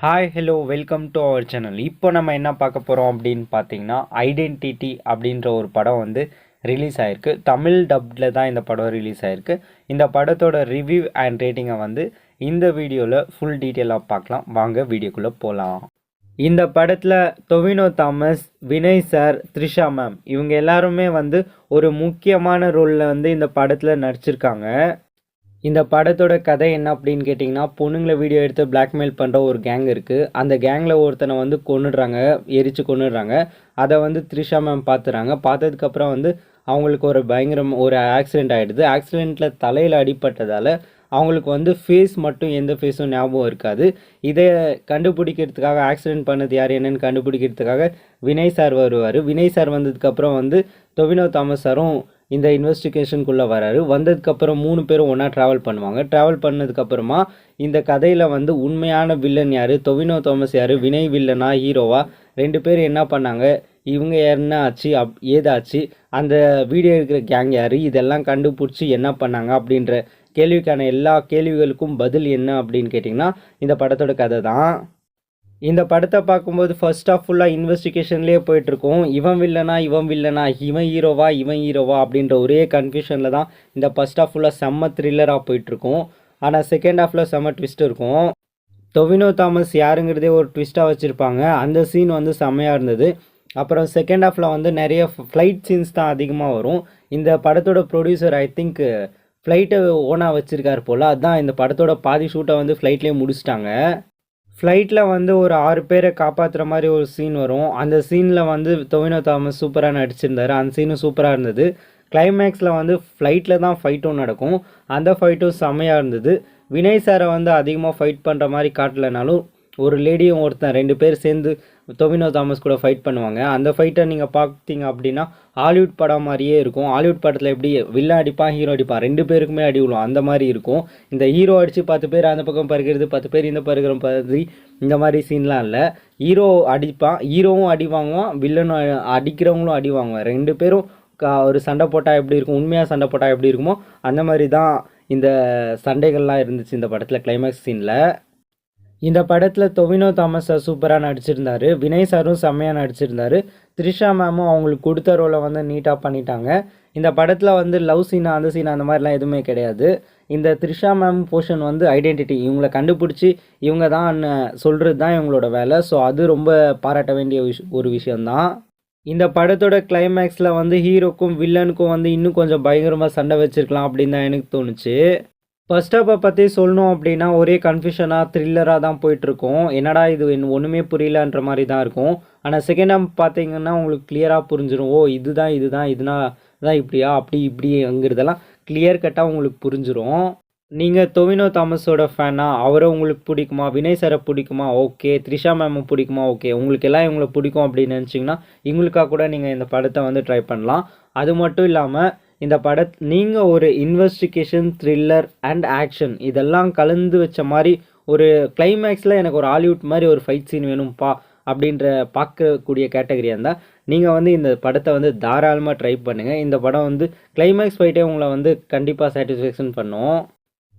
Hi hello welcome to our channel. இப்போ நம்ம என்ன பார்க்க போகிறோம் அப்படின்னு பார்த்தீங்கன்னா, ஐடென்டிட்டி அப்படின்ற ஒரு படம் வந்து ரிலீஸ் ஆகிருக்கு. தமிழ் டப்பில் தான் இந்த படம் ரிலீஸ் ஆகிருக்கு. இந்த படத்தோட ரிவ்யூ அண்ட் ரேட்டிங்கை வந்து இந்த வீடியோவில் ஃபுல் டீட்டெயிலாக பார்க்கலாம். வாங்க வீடியோக்குள்ளே போகலாம். இந்த படத்தில் Tovino Thomas, Vinay sir, Trisha ma'am இவங்க எல்லாருமே வந்து ஒரு முக்கியமான ரோலில் வந்து இந்த படத்தில் நடிச்சிருக்காங்க. இந்த படத்தோட கதை என்ன அப்படின்னு கேட்டிங்கன்னா, பொண்ணுங்களை வீடியோ எடுத்து பிளாக்மெயில் பண்ணுற ஒரு கேங் இருக்குது. அந்த கேங்கில் ஒருத்தனை வந்து கொன்னுடுறாங்க, எரித்து கொன்னுடுறாங்க. அதை வந்து த்ரிஷா மேம் பார்த்துறாங்க. பார்த்ததுக்கப்புறம் வந்து அவங்களுக்கு ஒரு ஒரு ஆக்சிடெண்ட் ஆகிடுது. ஆக்சிடெண்ட்டில் தலையில் அடிப்பட்டதால் அவங்களுக்கு வந்து ஃபேஸ் மட்டும் எந்த ஃபேஸும் ஞாபகம் இருக்காது. இதை கண்டுபிடிக்கிறதுக்காக ஆக்சிடெண்ட் பண்ணது யார் என்னன்னு கண்டுபிடிக்கிறதுக்காக வினய் சார் வருவார். வினய் சார் வந்ததுக்கப்புறம் வந்து டொவினோ தாமஸ் சாரும் இந்த இன்வெஸ்டிகேஷனுக்குள்ளே வராரு. வந்ததுக்கப்புறம் 3 பேரும் ஒன்றா ட்ராவல் பண்ணுவாங்க. ட்ராவல் பண்ணதுக்கப்புறமா இந்த கதையில் வந்து உண்மையான வில்லன் யார், டொவினோ தாமஸ் யார், வினய் வில்லனா ஹீரோவா, 2 பேர் என்ன பண்ணாங்க, இவங்க என்ன ஆச்சு, ஏதாச்சு, அந்த வீடியோ இருக்கிற கேங் யார், இதெல்லாம் கண்டுபிடிச்சி என்ன பண்ணாங்க அப்படின்ற கேள்விக்கான எல்லா கேள்விகளுக்கும் பதில் என்ன அப்படின்னு கேட்டிங்கன்னா இந்த படத்தோட கதை தான். இந்த படத்தை பார்க்கும்போது ஃபர்ஸ்ட் ஆஃப் ஃபுல்லாக இன்வெஸ்டிகேஷன்லேயே போயிட்டுருக்கோம். இவன் வில்லனா இவன் ஹீரோவா அப்படின்ற ஒரே கன்ஃபியூஷனில் தான் இந்த ஃபர்ஸ்ட் ஆஃப் ஃபுல்லாக செம்ம த்ரில்லராக போயிட்டுருக்கோம். ஆனால் செகண்ட் ஹாஃபில் செம்ம ட்விஸ்ட் இருக்கும். டொவினோ தாமஸ் யாருங்கிறதே ஒரு ட்விஸ்ட்டாக வச்சுருப்பாங்க. அந்த சீன் வந்து செம்மையாக இருந்தது. அப்புறம் செகண்ட் ஹாஃபில் வந்து நிறைய ஃப்ளைட் சீன்ஸ் தான் அதிகமாக வரும். இந்த படத்தோட ப்ரொடியூசர் ஐ திங்க் ஃப்ளைட்டை ஓனாக வச்சுருக்கார் போல். அதுதான் இந்த படத்தோட பாதி ஷூட்டை வந்து ஃப்ளைட்லேயே முடிச்சிட்டாங்க. ஃப்ளைட்டில் வந்து ஒரு 6 பேரை காப்பாற்றுற மாதிரி ஒரு சீன் வரும். அந்த சீனில் வந்து டொவினோ தாமஸ் சூப்பராக நடிச்சிருந்தார். அந்த சீனும் சூப்பராக இருந்தது. கிளைமேக்ஸில் வந்து ஃப்ளைட்டில் தான் ஃபைட்டும் நடக்கும். அந்த ஃபைட்டும் செம்மையாக இருந்தது. வினய் சாரை வந்து அதிகமாக ஃபைட் பண்ணுற மாதிரி காட்டலைனாலும் ஒரு லேடியும் ஒருத்தன் 2 பேர் சேர்ந்து டொவினோ தாமஸ் கூட ஃபைட் பண்ணுவாங்க. அந்த ஃபைட்டை நீங்கள் பார்த்தீங்க அப்படின்னா ஹாலிவுட் படம் மாதிரியே இருக்கும். ஹாலிவுட் படத்தில் எப்படி வில்லன் அடிப்பான், ஹீரோ அடிப்பான், 2 பேருக்குமே அடி விழும், அந்த மாதிரி இருக்கும். இந்த ஹீரோ அடித்து 10 பேர் அந்த பக்கம் பறக்கிறது, 10 பேர் இந்த பறக்கிற மாதிரி இந்த மாதிரி சீன்லாம் இல்லை. ஹீரோ அடிப்பான், ஹீரோவும் அடி வாங்குவான், வில்லனும் அடிக்கிறவங்களும் அடி வாங்குவான். 2 பேரும் ஒரு சண்டை போட்டால் எப்படி இருக்கும், உண்மையாக சண்டை போட்டால் எப்படி இருக்குமோ அந்த மாதிரி தான் இந்த சண்டைகள்லாம் இருந்துச்சு இந்த படத்தில் கிளைமேக்ஸ் சீனில். இந்த படத்தில் டொவினோ தாமஸ் சார் சூப்பராக நடிச்சிருந்தார். வினய் சாரும் செம்மையாக நடிச்சிருந்தார். த்ரிஷா மேமும் அவங்களுக்கு கொடுத்த ரோலை வந்து நீட்டாக பண்ணிட்டாங்க. இந்த படத்தில் வந்து லவ் சீனா அந்த சீனா அந்த மாதிரிலாம் எதுவுமே கிடையாது. இந்த த்ரிஷா மேம் போர்ஷன் வந்து ஐடென்டிட்டி, இவங்களை கண்டுபிடிச்சி இவங்க தான் சொல்கிறது தான் இவங்களோட வேலை. ஸோ அது ரொம்ப பாராட்ட வேண்டிய ஒரு விஷயந்தான். இந்த படத்தோட கிளைமேக்ஸில் வந்து ஹீரோக்கும் வில்லனுக்கும் வந்து இன்னும் கொஞ்சம் பயங்கரமாக சண்டை வச்சுருக்கலாம் அப்படின்னு தான் எனக்கு தோணுச்சு. ஃபர்ஸ்ட் ஹாப்பை பற்றி சொல்லணும் அப்படின்னா ஒரே கன்ஃபியூஷனாக த்ரில்லராக தான் போயிட்டுருக்கோம். என்னடா இது ஒன்றுமே புரியலன்ற மாதிரி தான் இருக்கும். ஆனால் செகண்ட் ஹாப் பார்த்தீங்கன்னா உங்களுக்கு கிளியராக புரிஞ்சிடும். ஓ இதுனா தான் இப்படியா இப்படிங்கிறதெல்லாம் கிளியர் கட்டாக உங்களுக்கு புரிஞ்சிடும். நீங்கள் டொவினோ தாமஸோட ஃபேனா, அவரை உங்களுக்கு பிடிக்குமா, வினய் சாரை பிடிக்குமா, ஓகே, த்ரிஷா மேமை பிடிக்குமா, ஓகே, உங்களுக்கு எல்லாம் இவங்களை பிடிக்கும் அப்படின்னு நினச்சிங்கன்னா இவங்களுக்காக கூட நீங்கள் இந்த படத்தை வந்து ட்ரை பண்ணலாம். அது மட்டும் இல்லாமல் இந்த நீங்கள் ஒரு இன்வெஸ்டிகேஷன், த்ரில்லர் அண்ட் ஆக்ஷன் இதெல்லாம் கலந்து வச்ச மாதிரி ஒரு கிளைமேக்ஸில் எனக்கு ஒரு ஹாலிவுட் மாதிரி ஒரு ஃபைட் சீன் வேணும்ப்பா அப்படின்ற பார்க்கக்கூடிய கேட்டகரியாக இருந்தால் நீங்கள் வந்து இந்த படத்தை வந்து தாராளமாக ட்ரை பண்ணுங்கள். இந்த படம் வந்து கிளைமேக்ஸ் ஃபைட்டே உங்களை வந்து கண்டிப்பாக சாட்டிஸ்ஃபேக்ஷன் பண்ணும்.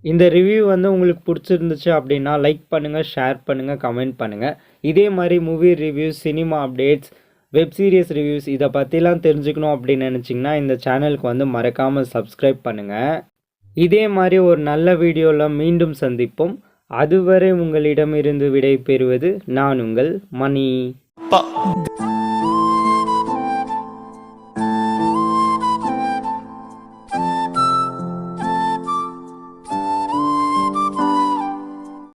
இந்த ரிவ்யூ வந்து உங்களுக்கு பிடிச்சிருந்துச்சு அப்படின்னா லைக் பண்ணுங்கள், ஷேர் பண்ணுங்கள், கமெண்ட் பண்ணுங்கள். இதே மாதிரி movie reviews, cinema updates, web series reviews இதை பற்றிலாம் தெரிஞ்சுக்கணும் அப்படின்னு நினச்சிங்கன்னா இந்த சேனலுக்கு வந்து மறக்காமல் சப்ஸ்கிரைப் பண்ணுங்கள். இதே மாதிரி ஒரு நல்ல வீடியோவில் மீண்டும் சந்திப்போம். அதுவரை உங்களிடமிருந்து விடை பெறுவது நான் உங்கள் மணி.